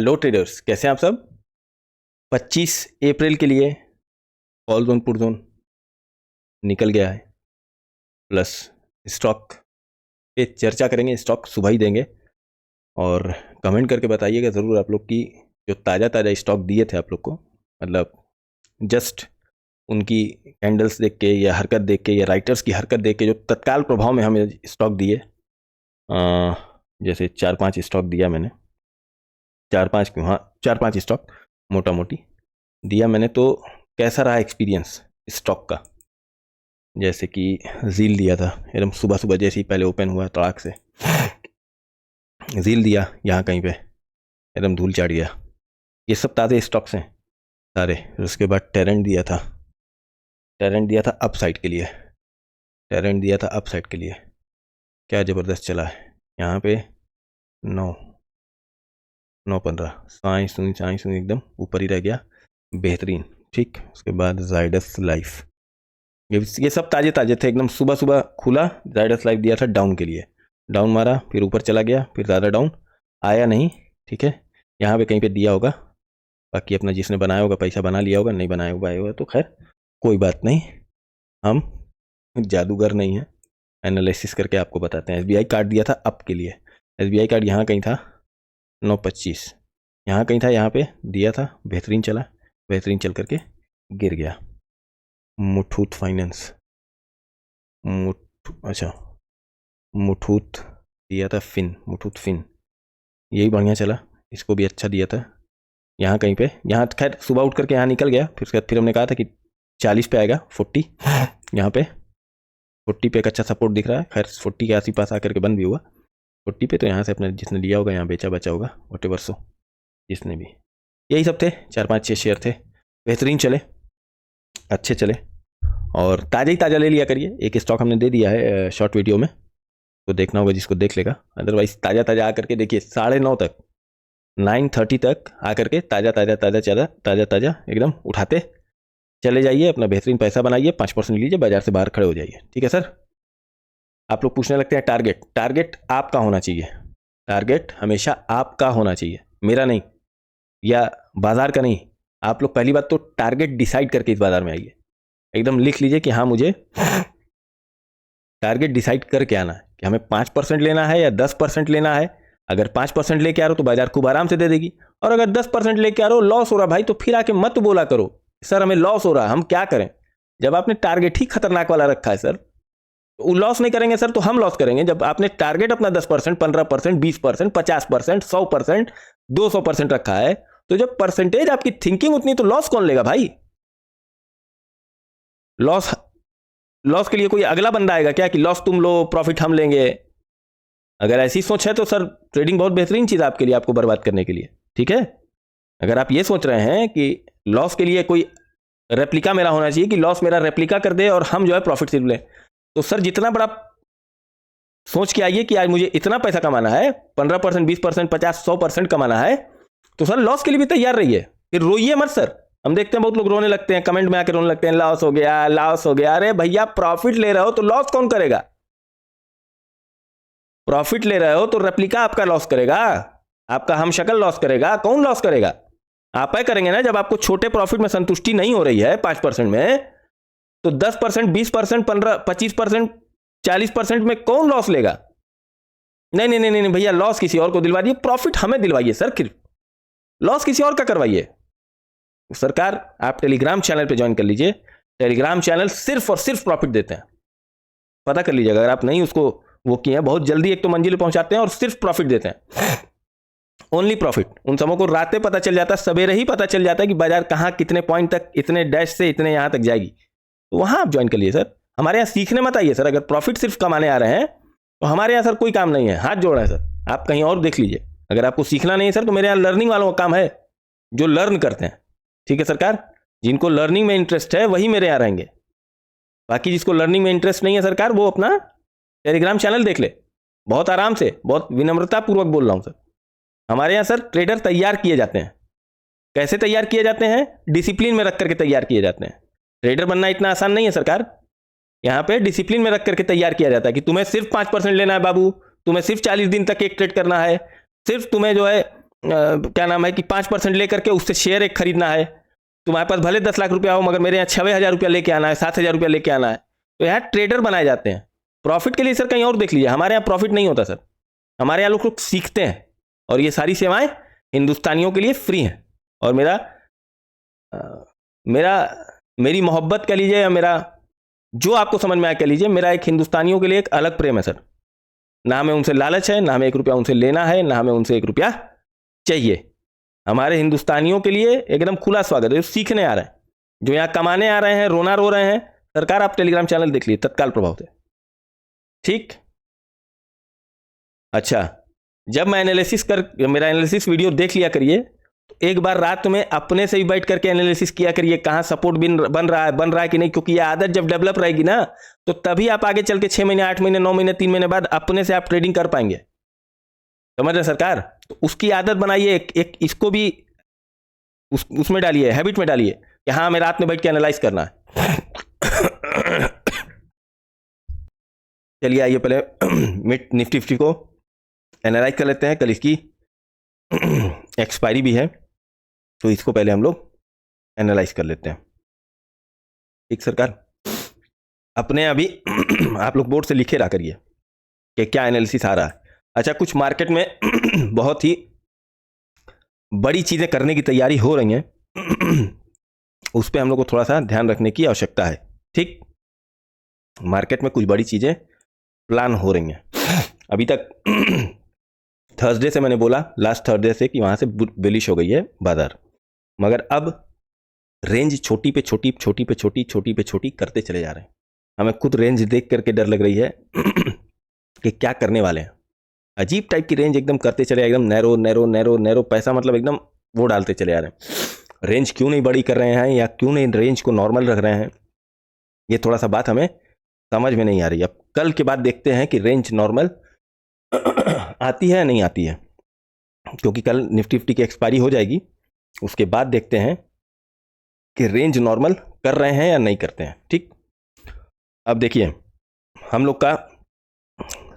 Hello traders, कैसे हैं आप सब। 25 अप्रैल के लिए कॉल जोन पुट जोन निकल गया है, प्लस स्टॉक पे चर्चा करेंगे। स्टॉक सुबह ही देंगे और कमेंट करके बताइएगा ज़रूर आप लोग की जो ताज़ा ताज़ा स्टॉक दिए थे आप लोग को, मतलब जस्ट उनकी कैंडल्स देख के या हरकत देख के या राइटर्स की हरकत देख के जो तत्काल प्रभाव में हमें स्टॉक दिए, जैसे 4-5 स्टॉक दिया मैंने, 4-5 क्यों, हाँ 4-5 स्टॉक मोटा मोटी दिया मैंने। तो कैसा रहा एक्सपीरियंस स्टॉक का। जैसे कि जील दिया था एकदम सुबह सुबह, जैसे ही पहले ओपन हुआ तड़ाक से जील दिया, यहाँ कहीं पे एकदम धूल चाट गया। ये सब ताज़े स्टॉक्स हैं सारे। उसके बाद टेरेंट दिया था, टेरेंट दिया था अप साइड के लिए, टेरेंट दिया था अप साइड के लिए। क्या ज़बरदस्त चला है यहाँ पे, 9-15 साई सुई एकदम ऊपर ही रह गया, बेहतरीन। ठीक, उसके बाद जायडस लाइफ, ये सब ताज़े ताज़े थे एकदम। सुबह सुबह खुला, जायडस लाइफ दिया था डाउन के लिए, डाउन मारा, फिर ऊपर चला गया, फिर ज़्यादा डाउन आया नहीं। ठीक है, यहाँ पे कहीं पे दिया होगा, बाकी अपना जिसने बनाया होगा पैसा बना लिया होगा, नहीं बनाया होगा तो खैर कोई बात नहीं, हम जादूगर नहीं हैं, एनालिसिस करके आपको बताते हैं। SBI कार्ड दिया था अप के लिए, SBI कार्ड यहाँ कहीं था 9.25, यहाँ कहीं था, यहाँ पे दिया था, बेहतरीन चला, बेहतरीन चल करके गिर गया। मुथूट फाइनेंस, मुथूट दिया था फिन, मुथूट फिन, यही बढ़िया चला, इसको भी अच्छा दिया था यहाँ कहीं पे। यहाँ खैर सुबह उठ करके यहाँ निकल गया, फिर उसके बाद फिर हमने कहा था कि 40 पे आएगा, 40 यहाँ पे 40 पे एक अच्छा सपोर्ट दिख रहा है। खैर 40 के आस पास आकर के बंद भी हुआ 40 पे, तो यहाँ से अपने जिसने लिया होगा यहाँ बेचा बचा होगा, वटेवर सो जिसने भी। यही सब थे, 4-5-6 शेयर थे, बेहतरीन चले, अच्छे चले, और ताज़ा ही ताज़ा ले लिया करिए। एक स्टॉक हमने दे दिया है शॉर्ट वीडियो में, तो देखना होगा जिसको देख लेगा, अदरवाइज ताज़ा ताज़ा आकर के देखिए 9:30 तक, 9:30 तक आकर के ताज़ा ताज़ा एकदम उठाते चले जाइए, अपना बेहतरीन पैसा बनाइए, 5% लीजिए, बाजार से बाहर खड़े हो जाइए। ठीक है सर। आप लोग पूछने लगते हैं टारगेट, टारगेट आपका होना चाहिए, टारगेट हमेशा आपका होना चाहिए, मेरा नहीं या बाजार का नहीं। आप लोग पहली बात तो टारगेट डिसाइड करके इस बाजार में आइए, एकदम लिख लीजिए कि हाँ मुझे टारगेट डिसाइड करके आना है कि हमें 5% लेना है या 10% लेना है। अगर 5% लेके आ रहे हो तो बाजार खूब आराम से दे देगी, और अगर 10% लेके आ रहे हो, लॉस हो रहा भाई, तो फिर आके मत बोला करो सर हमें लॉस हो रहा है, हम क्या करें। जब आपने टारगेट ही खतरनाक वाला रखा है सर, तो लॉस नहीं करेंगे सर तो हम लॉस करेंगे। जब आपने टारगेट अपना 10%, 15%, 20%, 50%, 100%, 200% रखा है, तो जब परसेंटेज आपकी थिंकिंग उतनी, तो लॉस कौन लेगा भाई। लॉस के लिए कोई अगला बंदा आएगा क्या कि लॉस तुम लो प्रॉफिट हम लेंगे। अगर ऐसी सोच है तो सर ट्रेडिंग बहुत बेहतरीन चीज़ आपके लिए, आपको बर्बाद करने के लिए। ठीक है, अगर आप ये सोच रहे हैं कि लॉस के लिए कोई रेप्लिका मेरा होना चाहिए कि लॉस मेरा रेप्लिका कर दे और हम जो है प्रॉफिट सिर्फ लें, तो सर जितना बड़ा सोच के आइए कि आज मुझे इतना पैसा कमाना है, 15%, 20%, 50%, 100% कमाना है, तो सर लॉस के लिए भी तैयार रहिए, फिर रोइए मत सर। हम देखते हैं बहुत लोग रोने लगते हैं, कमेंट में आकर रोने लगते हैं, लॉस हो गया, लॉस हो गया। अरे भैया प्रॉफिट ले रहे हो तो लॉस कौन करेगा। प्रॉफिट ले रहे हो तो रेप्लिका आपका लॉस करेगा, आपका हम शक्ल लॉस करेगा, कौन लॉस करेगा। आप ही करेंगे ना। जब आपको छोटे प्रॉफिट में संतुष्टि नहीं हो रही है 5% में, तो 10%, 20%, 15%, 25%, 40% में कौन लॉस लेगा। नहीं नहीं नहीं नहीं भैया, लॉस किसी और को दिलवा दिए, प्रॉफिट हमें दिलवाइए सर, फिर लॉस किसी और का करवाइए। सरकार आप टेलीग्राम चैनल पे ज्वाइन कर लीजिए, टेलीग्राम चैनल सिर्फ और सिर्फ प्रॉफिट देते हैं, पता कर लीजिएगा अगर आप नहीं उसको वो किए हैं। बहुत जल्दी एक तो मंजिल पहुंचाते हैं और सिर्फ प्रॉफिट देते हैं, ओनली प्रॉफिट। उन सबों को रातें पता चल जाता है, सवेरे ही पता चल जाता है कि बाजार कहाँ कितने पॉइंट तक, इतने डैश से इतने यहाँ तक जाएगी, तो वहाँ आप ज्वाइन कर लिए सर। हमारे यहाँ सीखने मत आइए सर, अगर प्रॉफिट सिर्फ कमाने आ रहे हैं तो हमारे यहाँ सर कोई काम नहीं है, हाथ जोड़ रहे हैं सर, आप कहीं और देख लीजिए। अगर आपको सीखना नहीं है सर, तो मेरे यहाँ लर्निंग वालों का काम है, जो लर्न करते हैं। ठीक है सरकार, जिनको लर्निंग में इंटरेस्ट है वही मेरे यहाँ रहेंगे, बाकी जिसको लर्निंग में इंटरेस्ट नहीं है सरकार, वो अपना टेलीग्राम चैनल देख ले, बहुत आराम से, बहुत विनम्रतापूर्वक बोल रहा हूँ सर। हमारे यहाँ सर ट्रेडर तैयार किए जाते हैं। कैसे तैयार किए जाते हैं, डिसिप्लिन में रख करके तैयार किए जाते हैं। ट्रेडर बनना इतना आसान नहीं है सरकार, यहाँ पे डिसिप्लिन में रख करके तैयार किया जाता है कि तुम्हें सिर्फ 5% लेना है बाबू, तुम्हें सिर्फ 40 दिन तक एक ट्रेड करना है, सिर्फ तुम्हें जो है क्या नाम है कि 5% लेकर के उससे शेयर एक खरीदना है, तुम्हारे पास भले 10 लाख रुपया हो मगर मेरे यहाँ 6,000 रुपया लेके आना है, 7,000 रुपया लेके आना है, तो यहाँ ट्रेडर बनाए जाते हैं प्रॉफिट के लिए। सर कहीं और देख लीजिए, हमारे यहाँ प्रॉफिट नहीं होता सर, हमारे यहाँ लोग सीखते हैं और ये सारी सेवाएं हिंदुस्तानियों के लिए फ्री हैं। और मेरी मोहब्बत कह लीजिए या मेरा जो आपको समझ में आया कह लीजिए, मेरा एक हिंदुस्तानियों के लिए एक अलग प्रेम है सर। ना हमें उनसे लालच है, ना हमें 1 रुपया उनसे लेना है, ना हमें उनसे 1 रुपया चाहिए। हमारे हिंदुस्तानियों के लिए एकदम खुला स्वागत है, जो सीखने आ रहे हैं, जो यहाँ कमाने आ रहे हैं, रोना रो रहे हैं। सरकार आप टेलीग्राम चैनल देख लीजिए तत्काल प्रभाव से, ठीक। अच्छा, जब मैं मेरा एनालिसिस वीडियो देख लिया करिए, तो एक बार रात में अपने से ही बैठ करके एनालिसिस किया करिए, कहाँ सपोर्ट बन रहा है कि नहीं, क्योंकि ये आदत जब डेवलप रहेगी ना, तो तभी आप आगे चल के 6 महीने, 8 महीने, 9 महीने, 3 महीने बाद अपने से आप ट्रेडिंग कर पाएंगे। समझ रहे सरकार? तो उसकी आदत बनाइए, एक इसको भी उसमें डालिए, हैबिट में डालिए कि हाँ हमें रात में बैठ के एनालाइज करना है। चलिए आइए पहले निफ्टी 50 को एनालाइज कर लेते हैं। कल इसकी एक्सपायरी भी है, तो इसको पहले हम लोग एनालाइज कर लेते हैं, ठीक सरकार। अपने अभी आप लोग बोर्ड से लिखे रहा करिए कि क्या एनालिसिस आ रहा है। अच्छा, कुछ मार्केट में बहुत ही बड़ी चीजें करने की तैयारी हो रही हैं, उस पर हम लोग को थोड़ा सा ध्यान रखने की आवश्यकता है, ठीक। मार्केट में कुछ बड़ी चीजें प्लान हो रही हैं। अभी तक थर्सडे से मैंने बोला, लास्ट थर्सडे से, कि वहां से बुलिश हो गई है बाजार, मगर अब रेंज छोटी पे छोटी, छोटी पे छोटी, छोटी पे छोटी करते चले जा रहे हैं। हमें खुद रेंज देख करके डर लग रही है कि क्या करने वाले हैं। अजीब टाइप की रेंज एकदम करते चले, एकदम नैरो नैरो नैरो नैरो, पैसा मतलब एकदम वो डालते चले आ रहे हैं। रेंज क्यों नहीं बड़ी कर रहे हैं, या क्यों नहीं रेंज को नॉर्मल रख रहे हैं, ये थोड़ा सा बात हमें समझ में नहीं आ रही। अब कल के बाद देखते हैं कि रेंज नॉर्मल आती है या नहीं आती है, क्योंकि कल निफ्टी 50 की एक्सपायरी हो जाएगी, उसके बाद देखते हैं कि रेंज नॉर्मल कर रहे हैं या नहीं करते हैं, ठीक। अब देखिए, हम लोग का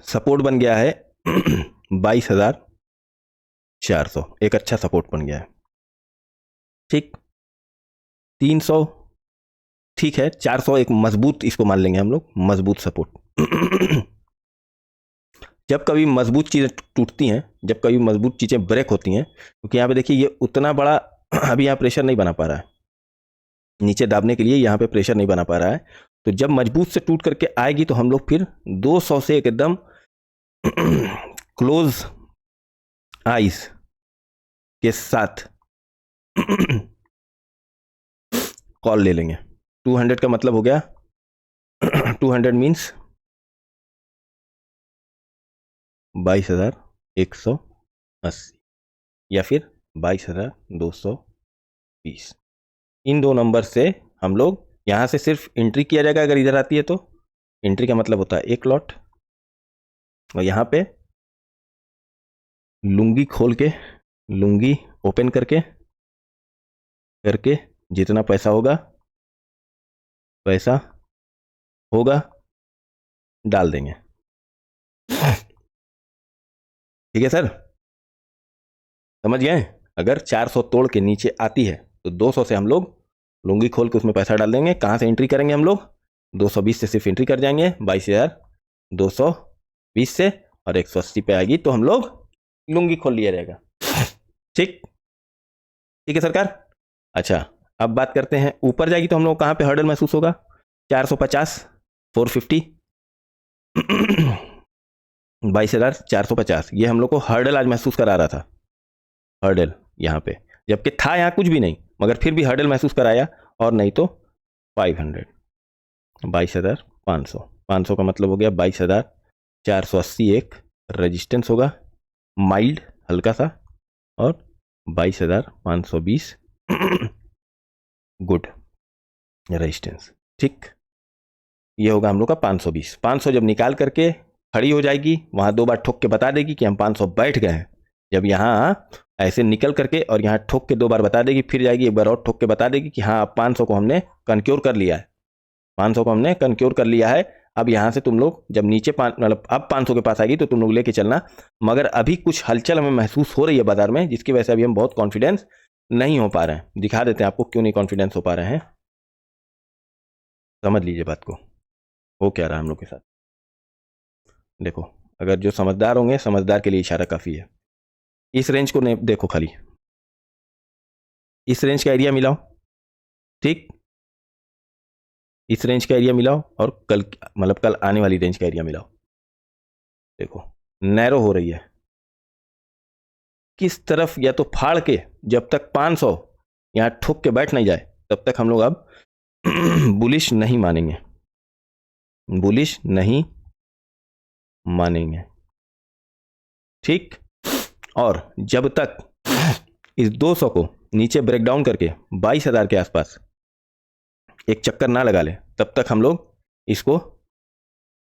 सपोर्ट बन गया है 22,400, एक अच्छा सपोर्ट बन गया है, ठीक। 300 ठीक है, 400 एक मजबूत, इसको मान लेंगे हम लोग मजबूत सपोर्ट। जब कभी मजबूत चीज़ें टूटती हैं, जब कभी मजबूत चीज़ें ब्रेक होती हैं, क्योंकि यहाँ पे देखिए ये उतना बड़ा अभी यहाँ प्रेशर नहीं बना पा रहा है, नीचे दाबने के लिए यहाँ पे प्रेशर नहीं बना पा रहा है। तो जब मजबूत से टूट करके आएगी तो हम लोग फिर 200 से एकदम क्लोज आइज के साथ कॉल ले लेंगे। 200 का मतलब हो गया 200 मीन्स 22,180 या फिर 22,220। इन दो नंबर से हम लोग यहाँ से सिर्फ एंट्री किया जाएगा। अगर इधर आती है तो एंट्री का मतलब होता है एक लॉट, और यहाँ पे लुंगी खोल के, लुंगी ओपन करके जितना पैसा होगा डाल देंगे, ठीक है सर, समझ गए। अगर 400 तोड़ के नीचे आती है तो 200 से हम लोग लुंगी खोल के उसमें पैसा डाल देंगे। कहाँ से एंट्री करेंगे हम लोग? 220 से सिर्फ एंट्री कर जाएंगे, 22,220 से, और 180 पे आएगी तो हम लोग लुंगी खोल लिया जाएगा, ठीक है सरकार। अच्छा, अब बात करते हैं, ऊपर जाएगी तो हम लोग कहाँ पे हर्डल महसूस होगा? 450, 450, 22,450, ये हम लोग को हर्डल आज महसूस करा रहा था, हर्डल यहाँ पे, जबकि था यहाँ कुछ भी नहीं, मगर फिर भी हर्डल महसूस कराया। और नहीं तो 500, 22,500, 500 का मतलब हो गया 22,480, एक रेजिस्टेंस होगा माइल्ड हल्का सा, और 22,520 गुड रेजिस्टेंस, ठीक। ये होगा हम लोग का 520। 500 जब निकाल करके खड़ी हो जाएगी, वहां 2 बार ठोक के बता देगी कि हम 500 बैठ गए हैं। जब यहाँ ऐसे निकल करके और यहाँ ठोक के 2 बार बता देगी, फिर जाएगी एक बार और ठोक के बता देगी कि हाँ 500 को हमने कन्क्योर कर लिया है, 500 को हमने कन्क्योर कर लिया है, अब यहाँ से तुम लोग जब नीचे मतलब अब 500 के पास आएगी तो तुम लोग लेके चलना, मगर अभी कुछ हलचल हमें महसूस हो रही है बाजार में, जिसकी वजह से अभी हम बहुत कॉन्फिडेंस नहीं हो पा रहे हैं। दिखा देते हैं आपको क्यों नहीं कॉन्फिडेंस हो पा रहे हैं, समझ लीजिए बात को, हो क्या रहा है हम लोग के साथ। देखो, अगर जो समझदार होंगे, समझदार के लिए इशारा काफ़ी है। इस रेंज को देखो, खाली इस रेंज का एरिया मिलाओ, ठीक, इस रेंज का एरिया मिलाओ और कल मतलब कल आने वाली रेंज का एरिया मिलाओ। देखो नैरो हो रही है किस तरफ, या तो फाड़ के जब तक 500 यहां ठोक के बैठ नहीं जाए तब तक हम लोग अब बुलिश नहीं मानेंगे, बुलिश नहीं मानेंगे, ठीक। और जब तक इस 200 को नीचे ब्रेक डाउन करके 22,000 के आसपास एक चक्कर ना लगा ले तब तक हम लोग इसको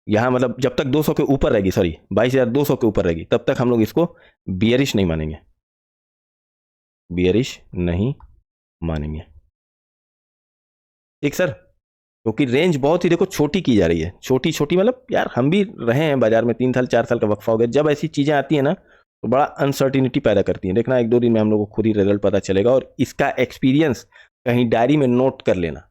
यहां मतलब जब तक 200 के ऊपर रहेगी, सॉरी 22,200 के ऊपर रहेगी, तब तक हम लोग इसको बियरिश नहीं मानेंगे, बियरिश नहीं मानेंगे, ठीक सर। क्योंकि रेंज बहुत ही देखो छोटी की जा रही है, छोटी छोटी, मतलब यार हम भी रहे हैं बाजार में 3 साल 4 साल का वक्फा हो गया, जब ऐसी चीजें आती है ना तो बड़ा अनसर्टिनिटी पैदा करती है। देखना 1-2 दिन में हम लोग को खुद ही रिजल्ट पता चलेगा, और इसका एक्सपीरियंस कहीं डायरी में नोट कर लेना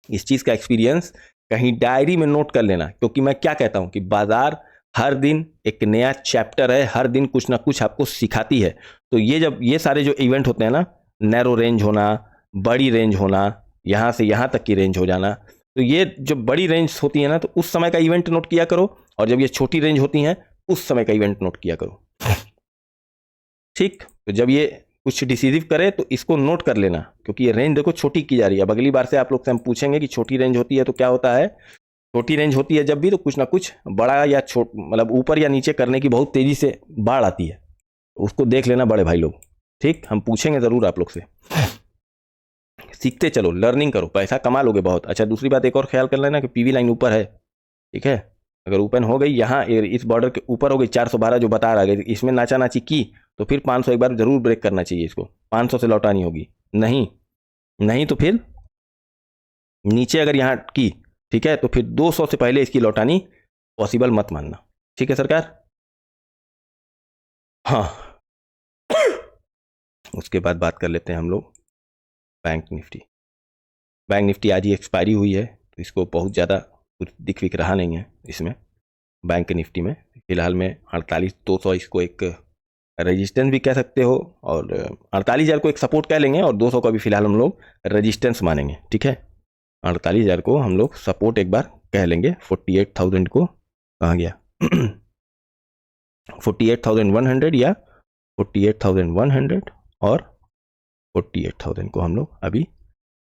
इस चीज का एक्सपीरियंस कहीं डायरी में नोट कर लेना, क्योंकि मैं क्या कहता हूं कि बाजार हर दिन एक नया चैप्टर है, हर दिन कुछ ना कुछ आपको सिखाती है। तो ये जब ये सारे जो इवेंट होते हैं ना, नैरो रेंज होना, बड़ी रेंज होना, यहां से यहां तक की रेंज हो जाना, तो ये जो बड़ी रेंज होती है ना तो उस समय का इवेंट नोट किया करो, और जब ये छोटी रेंज होती हैं उस समय का इवेंट नोट किया करो, ठीक। तो जब ये कुछ डिसीजिव करे तो इसको नोट कर लेना, क्योंकि ये रेंज देखो छोटी की जा रही है। अब अगली बार से आप लोग से हम पूछेंगे कि छोटी रेंज होती है तो क्या होता है, छोटी रेंज होती है जब भी तो कुछ ना कुछ बड़ा या छोट मतलब ऊपर या नीचे करने की बहुत तेजी से बाढ़ आती है, उसको देख लेना बड़े भाई लोग, ठीक। हम पूछेंगे जरूर आप लोग से, सीखते चलो, लर्निंग करो, पैसा कमा लोगे बहुत। अच्छा दूसरी बात एक और ख्याल कर लेना कि पीवी लाइन ऊपर है, ठीक है, अगर ओपन हो गई यहाँ इस बॉर्डर के ऊपर हो गई 412 जो बता रहा है, इसमें नाचा नाची की तो फिर 500 एक बार जरूर ब्रेक करना चाहिए, इसको 500 से लौटानी होगी, नहीं तो फिर नीचे अगर यहाँ की, ठीक है, तो फिर 200 से पहले इसकी लौटानी पॉसिबल मत मानना, ठीक है सरकार। हाँ उसके बाद बात कर लेते हैं हम लोग बैंक निफ्टी। बैंक निफ्टी आज ही एक्सपायरी हुई है तो इसको बहुत ज़्यादा कुछ दिख विक रहा नहीं है इसमें। बैंक निफ्टी में फिलहाल में 48,200 इसको एक रेजिस्टेंस भी कह सकते हो, और 48,000 को एक सपोर्ट कह लेंगे, और 200 का भी फिलहाल हम लोग रेजिस्टेंस मानेंगे, ठीक है। 48,000 को हम लोग सपोर्ट एक बार कह लेंगे। 48,000 को कहाँ गया 48,100 या 48,100 और 48,000 को हम लोग अभी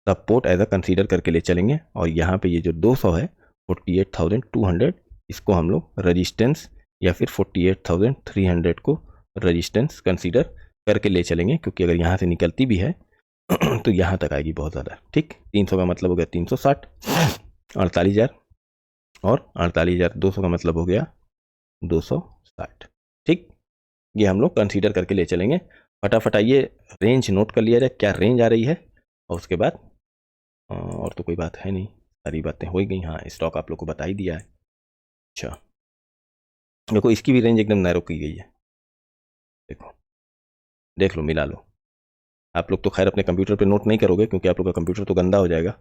सपोर्ट एज अ कंसीडर करके ले चलेंगे, और यहाँ पे ये जो 200 है 48,200 इसको हम लोग रेजिस्टेंस, या फिर 48,300 को रेजिस्टेंस कंसीडर करके ले चलेंगे, क्योंकि अगर यहाँ से निकलती भी है तो यहाँ तक आएगी बहुत ज़्यादा, ठीक। 300 का मतलब हो गया 360, 48,000 और 48,200 का मतलब हो गया 260, ठीक। ये हम लोग कंसीडर करके ले चलेंगे। फटाफट आइए रेंज नोट कर लिया जाए, क्या रेंज आ रही है, और उसके बाद और तो कोई बात है नहीं, सारी बातें हो ही गई। हाँ स्टॉक आप लोग को बता ही दिया है। अच्छा देखो इसकी भी रेंज एकदम नैरो की गई है, देखो देख लो, मिला लो। आप लोग तो खैर अपने कंप्यूटर पे नोट नहीं करोगे क्योंकि आप लोग का कंप्यूटर तो गंदा हो जाएगा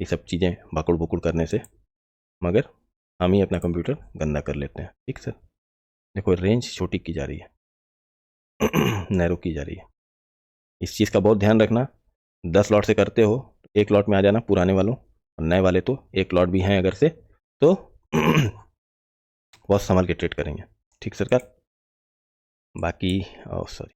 ये सब चीज़ें भाकुड़ भुकुड़ करने से, मगर हम ही अपना कंप्यूटर गंदा कर लेते हैं, ठीक सर। देखो रेंज छोटी की जा रही है नैरो की जा रही है, इस चीज़ का बहुत ध्यान रखना। 10 लॉट से करते हो तो 1 लॉट में आ जाना पुराने वालों, और नए वाले तो 1 लॉट भी हैं अगर से तो बहुत संभल के ट्रेड करेंगे, ठीक सरकार। बाकी सॉरी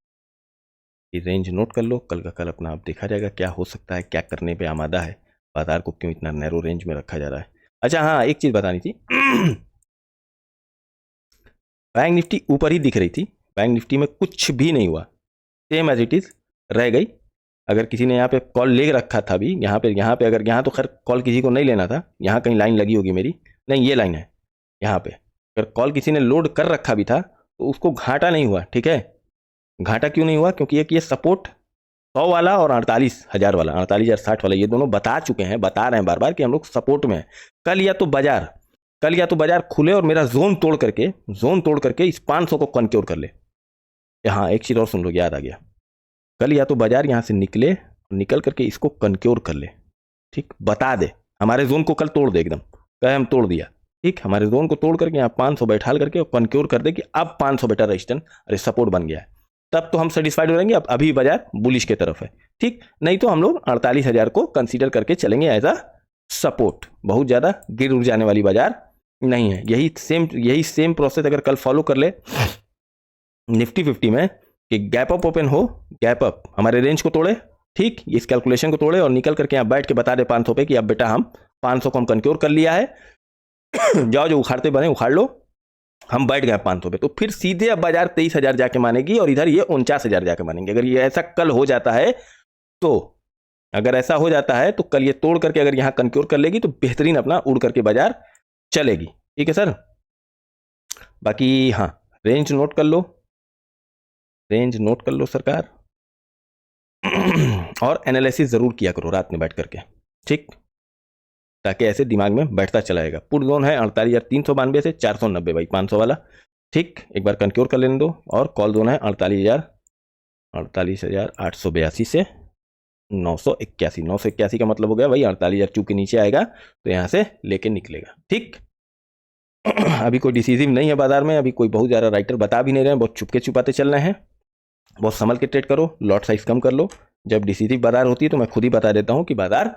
ये रेंज नोट कर लो, कल का कल अपना आप देखा जाएगा क्या हो सकता है, क्या करने पे आमादा है, बाजार को क्यों इतना नैरो रेंज में रखा जा रहा है। अच्छा हाँ एक चीज़ बतानी थी बैंक निफ्टी ऊपर ही दिख रही थी, बैंक निफ्टी में कुछ भी नहीं हुआ, सेम एज इट इज़ रह गई। अगर किसी ने यहाँ पे कॉल ले रखा था भी, यहाँ पे अगर यहाँ तो खैर कॉल किसी को नहीं लेना था, यहाँ कहीं लाइन लगी होगी मेरी, नहीं ये लाइन है यहाँ पे, अगर कॉल किसी ने लोड कर रखा भी था तो उसको घाटा नहीं हुआ, ठीक है। घाटा क्यों नहीं हुआ, क्योंकि एक ये सपोर्ट 100 वाला और 48,000 वाला, 48,060 वाला, ये दोनों बता चुके हैं, बता रहे हैं बार बार कि हम लोग सपोर्ट में हैं। कल या तो बाजार कल या तो बाजार खुले और मेरा जोन तोड़ करके इस 500 को कनक्योर कर ले। हाँ, एक चीज और सुन लो, याद आ गया, कल या तो बाजार यहां से निकले, निकल करके इसको कनक्योर कर ले, ठीक, बता दे हमारे जोन को कल तोड़ दे, एकदम कहे हम तोड़ दिया, ठीक, हमारे जोन को तोड़ करके यहाँ 500 बैठाल करके कनक्योर कर दे कि अब 500 बेटा रजिस्टेंस, अरे सपोर्ट बन गया है, तब तो हम सेटिस्फाइड हो जाएंगे। अब अभी बाजार बुलिश के तरफ है, ठीक, नहीं तो हम लोग 48,000 को कंसीडर करके चलेंगे एज अ सपोर्ट। बहुत ज्यादा गिर उड़ जाने वाली बाजार नहीं है। यही सेम प्रोसेस अगर कल फॉलो कर ले निफ्टी 50 में कि गैप अप ओपन हो, गैप अप हमारे रेंज को तोड़े, ठीक, इस कैलकुलेशन को तोड़े और निकल करके यहाँ बैठ के बता दे 500 पे कि अब बेटा हम 500 को हम कनक्योर कर लिया है जाओ जो उखाड़ते बने उखाड़ लो, हम बैठ गए 500 पे, तो फिर सीधे अब बाजार 23,000 जाके मानेगी और इधर ये 49,000 जाके मानेंगे। अगर ये ऐसा कल हो जाता है तो, अगर ऐसा हो जाता है तो कल ये तोड़ करके अगर यहां कनक्योर कर लेगी तो बेहतरीन अपना उड़ करके बाजार चलेगी। ठीक है सर, बाकी हाँ, रेंज नोट कर लो, रेंज नोट कर लो सरकार और एनालिसिस जरूर किया करो रात में बैठ करके, ठीक, ताकि ऐसे दिमाग में बैठता चलाएगा। पुट जोन है 48,392 से 490 भाई 500 वाला, ठीक, एक बार कनक्योर कर लेने दो। और कॉल जोन है 48,882 से 981। 981 का मतलब हो गया भाई 48,000 चूंकि नीचे आएगा तो यहां से लेके निकलेगा, ठीक। अभी कोई डिसीजिव नहीं है बाजार में, अभी कोई बहुत ज़्यादा राइटर बता भी नहीं रहे हैं, बहुत चुपके छुपाते चल रहे हैं। बहुत संभल के ट्रेड करो, लॉट साइज कम कर लो। जब डिसीजिव बाजार होती है तो मैं खुद ही बता देता हूं कि बाजार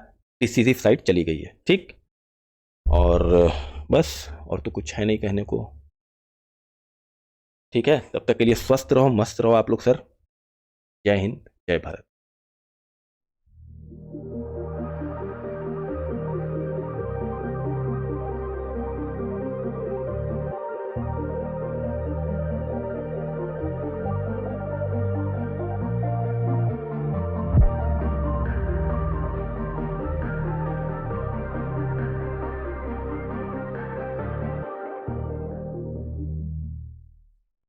डिसीजिव साइड चली गई है, ठीक। और बस, और तो कुछ है नहीं कहने को, ठीक है। तब तक के लिए स्वस्थ रहो, मस्त रहो आप लोग सर। जय हिंद, जय भारत।